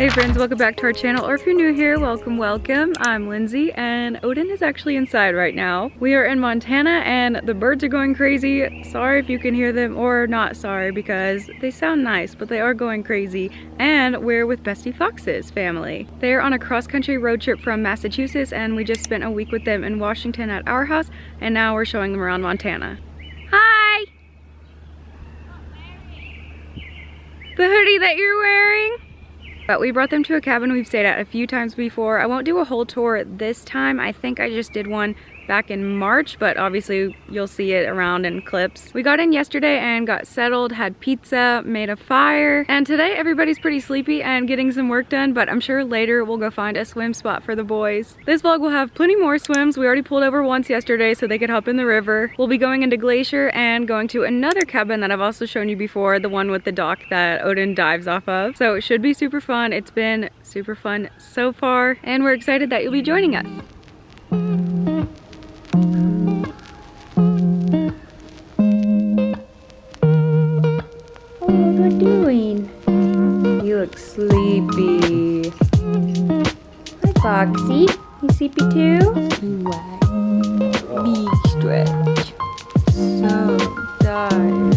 Hey friends, welcome back to our channel, or if you're new here, welcome. I'm Lindsay and Odin is actually inside right now. We are in Montana and the birds are going crazy. Sorry if you can hear them, or not sorry because they sound nice, but they are going crazy. And we're with Bestie Fox's family. They're on a cross-country road trip from Massachusetts and we just spent a week with them in Washington at our house, and now we're showing them around Montana. Hi! The hoodie that you're wearing? But we brought them to a cabin we've stayed at a few times before. I won't do a whole tour this time. I think I just did one back in March, but obviously you'll see it around in clips. We got in yesterday and got settled, had pizza, made a fire, and today everybody's pretty sleepy and getting some work done, but I'm sure later we'll go find a swim spot for the boys. This vlog will have plenty more swims. We already pulled over once yesterday so they could hop in the river. We'll be going into Glacier and going to another cabin that I've also shown you before, the one with the dock that Odin dives off of. So it should be super fun. It's been super fun so far, and we're excited that you'll be joining us. What are you doing? You look sleepy. Hi, Foxy. You sleepy too? Why? Big stretch. So tired.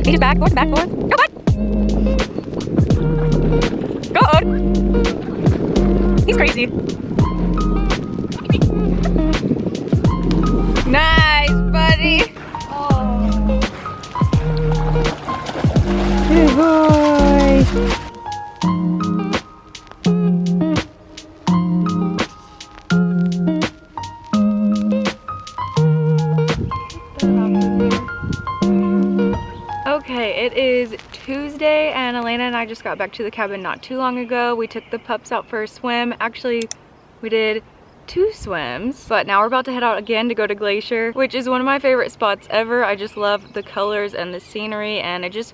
He's backboard, backboard. Go, bud! Go, Od! He's crazy. Nice, buddy! Oh. Good boy! Okay, it is Tuesday and Elena and I just got back to the cabin not too long ago. We took the pups out for a swim. Actually, we did 2 swims, but now we're about to head out again to go to Glacier, which is one of my favorite spots ever. I just love the colors and the scenery, and it just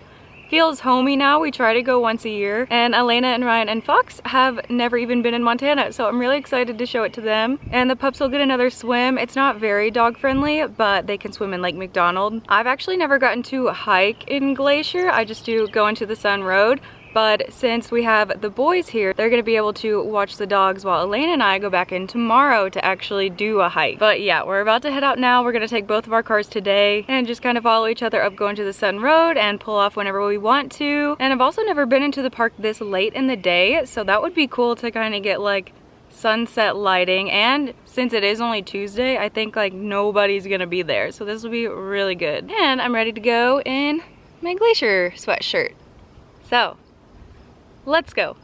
feels homey now. We try to go once a year, and Elena and Ryan and Fox have never even been in Montana, so I'm really excited to show it to them. And the pups will get another swim. It's not very dog friendly, but they can swim in Lake McDonald. I've actually never gotten to hike in Glacier. I just do go into the Sun Road. But since we have the boys here, they're gonna be able to watch the dogs while Elena and I go back in tomorrow to actually do a hike. But yeah, we're about to head out now. We're gonna take both of our cars today and just kind of follow each other up going to the Sun Road and pull off whenever we want to. And I've also never been into the park this late in the day, so that would be cool to kind of get like sunset lighting. And since it is only Tuesday, I think like nobody's gonna be there, so this will be really good. And I'm ready to go in my Glacier sweatshirt. So let's go.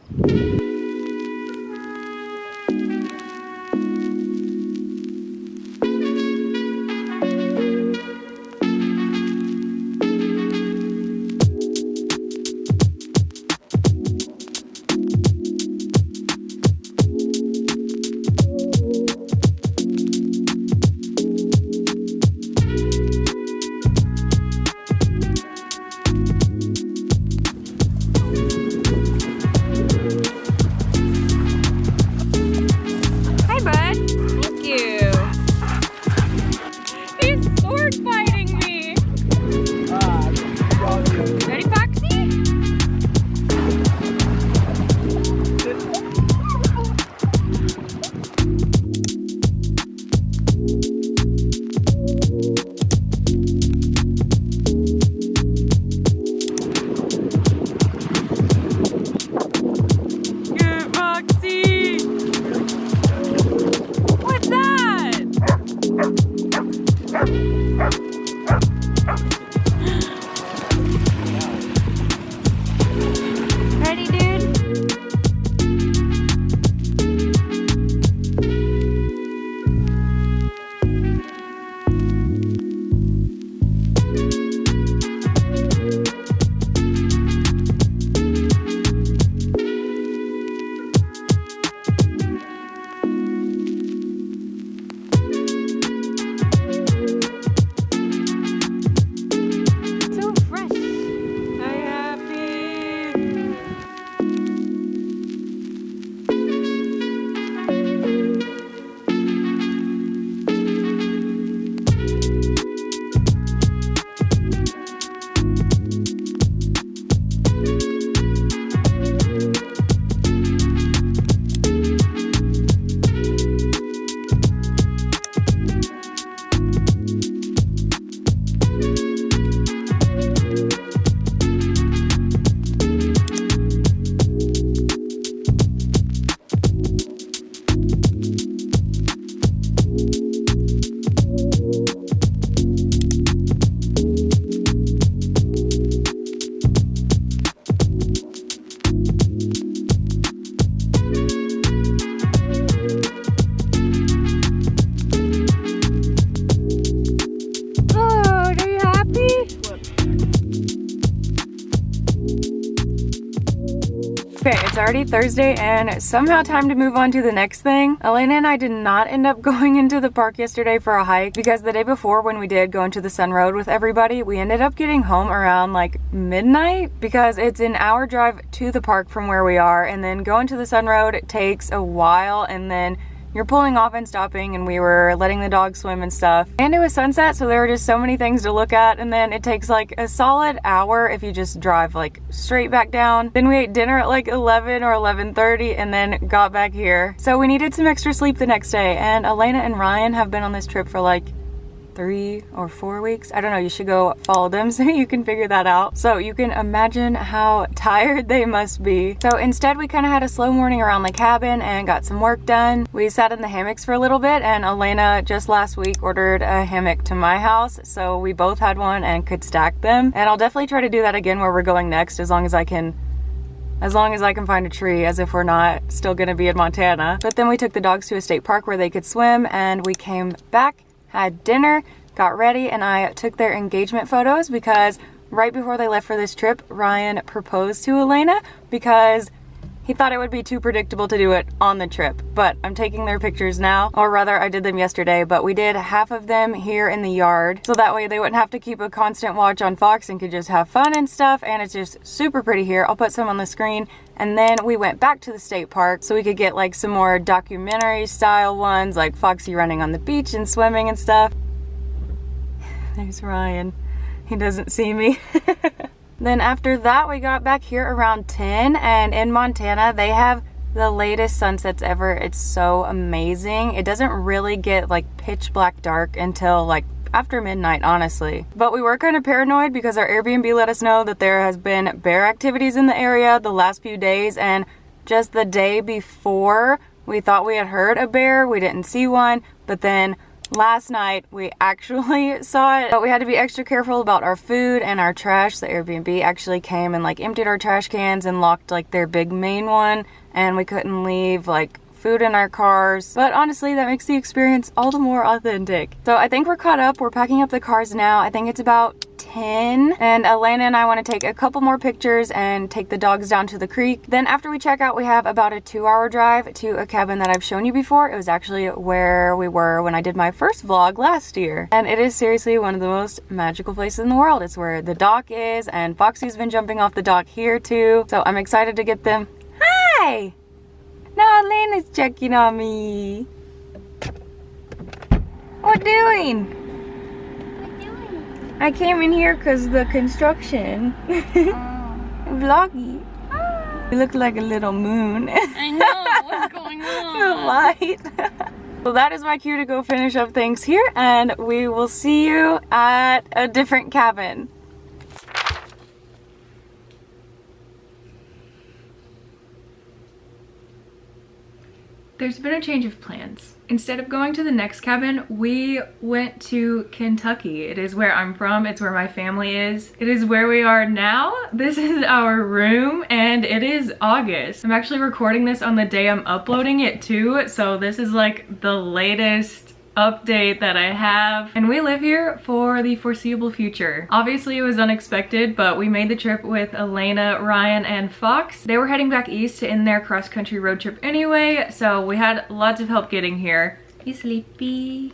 already Thursday and somehow time to move on to the next thing. Elena and I did not end up going into the park yesterday for a hike because the day before when we did go into the Sun Road with everybody, we ended up getting home around like midnight because it's an hour drive to the park from where we are, and then going to the Sun Road takes a while, and then you're pulling off and stopping, and we were letting the dog swim and stuff. And it was sunset, so there were just so many things to look at, and then it takes like a solid hour if you just drive like straight back down. Then we ate dinner at like 11 or 11:30 and then got back here. So we needed some extra sleep the next day, and Elena and Ryan have been on this trip for like 3 or 4 weeks. I don't know, you should go follow them so you can figure that out. So you can imagine how tired they must be. So instead we kind of had a slow morning around the cabin and got some work done. We sat in the hammocks for a little bit, and Elena just last week ordered a hammock to my house, so we both had one and could stack them. And I'll definitely try to do that again where we're going next, as long as I can find a tree, as if we're not still gonna be in Montana. But then we took the dogs to a state park where they could swim, and we came back, had dinner, got ready, and I took their engagement photos because right before they left for this trip, Ryan proposed to Elena because he thought it would be too predictable to do it on the trip. But I'm taking their pictures now, or rather I did them yesterday, but we did half of them here in the yard, so that way they wouldn't have to keep a constant watch on Fox and could just have fun and stuff. And it's just super pretty here. I'll put some on the screen. And then we went back to the state park so we could get like some more documentary style ones, like Foxy running on the beach and swimming and stuff. There's Ryan. He doesn't see me. Then after that, we got back here around 10, and in Montana, they have the latest sunsets ever. It's so amazing. It doesn't really get like pitch black dark until like after midnight, honestly. But we were kind of paranoid because our Airbnb let us know that there has been bear activities in the area the last few days, and just the day before we thought we had heard a bear. We didn't see one, but then last night we actually saw it. But we had to be extra careful about our food and our trash. The Airbnb actually came and like emptied our trash cans and locked like their big main one, and we couldn't leave like food in our cars. But honestly, that makes the experience all the more authentic. So I think we're caught up. We're packing up the cars now. I think it's about 10, and Elena and I want to take a couple more pictures and take the dogs down to the creek. Then after we check out, we have about a 2-hour drive to a cabin that I've shown you before. It was actually where we were when I did my first vlog last year, and it is seriously one of the most magical places in the world. It's where the dock is, and Foxy's been jumping off the dock here too, so I'm excited to get them. Hi! Now Elena's checking on me. What doing? I came in here because the construction. Vloggy. You look like a little moon. I know, what's going on? The light. So that is my cue to go finish up things here, and we will see you at a different cabin. There's been a change of plans. Instead of going to the next cabin, we went to Kentucky. It is where I'm from. It's where my family is. It is where we are now. This is our room, and it is August. I'm actually recording this on the day I'm uploading it too, so this is like the latest update that I have, and we live here for the foreseeable future. Obviously it was unexpected, but we made the trip with Elena, Ryan, and Fox. They were heading back east to end their cross-country road trip anyway, so we had lots of help getting here. You sleepy?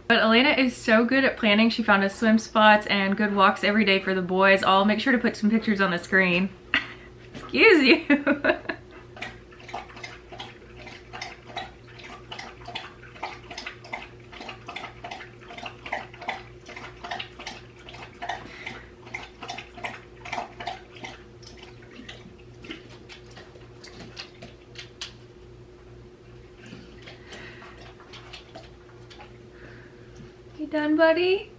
But Elena is so good at planning. She found us swim spots and good walks every day for the boys. I'll make sure to put some pictures on the screen. Excuse you. Done, buddy?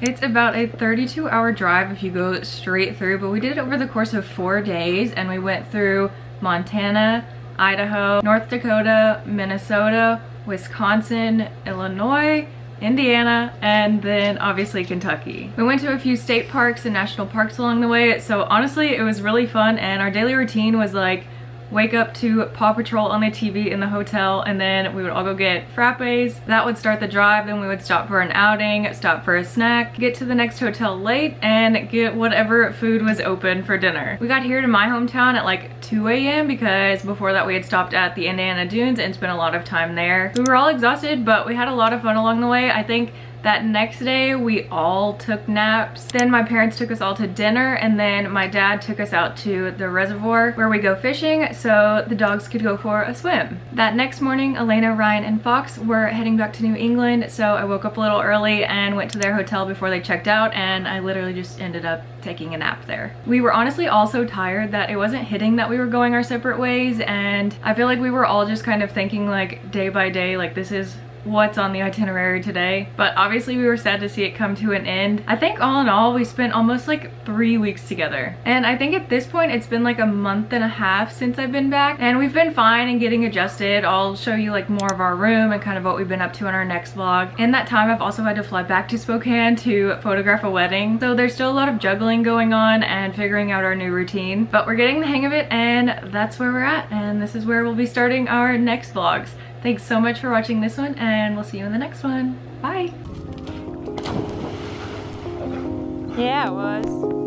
It's about a 32-hour drive if you go straight through, but we did it over the course of 4 days, and we went through Montana, Idaho, North Dakota, Minnesota, Wisconsin, Illinois, Indiana, and then obviously Kentucky. We went to a few state parks and national parks along the way, so honestly it was really fun, and our daily routine was like wake up to Paw Patrol on the TV in the hotel, and then we would all go get frappes. That would start the drive. Then we would stop for an outing, stop for a snack, get to the next hotel late, and get whatever food was open for dinner. We got here to my hometown at like 2 a.m. because before that we had stopped at the Indiana Dunes and spent a lot of time there. We were all exhausted, but we had a lot of fun along the way. I think that next day we all took naps. Then my parents took us all to dinner, and then my dad took us out to the reservoir where we go fishing so the dogs could go for a swim. That next morning, Elena, Ryan, and Fox were heading back to New England, so I woke up a little early and went to their hotel before they checked out, and I literally just ended up taking a nap there. We were honestly all so tired that it wasn't hitting that we were going our separate ways, and I feel like we were all just kind of thinking like day by day, like this is what's on the itinerary today. But obviously we were sad to see it come to an end. I think all in all we spent almost like 3 weeks together, and I think at this point it's been like a month and a half since I've been back, and we've been fine and getting adjusted. I'll show you like more of our room and kind of what we've been up to in our next vlog. In that time I've also had to fly back to Spokane to photograph a wedding, so there's still a lot of juggling going on and figuring out our new routine, but we're getting the hang of it, and that's where we're at, and this is where we'll be starting our next vlogs. Thanks so much for watching this one, and we'll see you in the next one. Bye. Yeah, it was.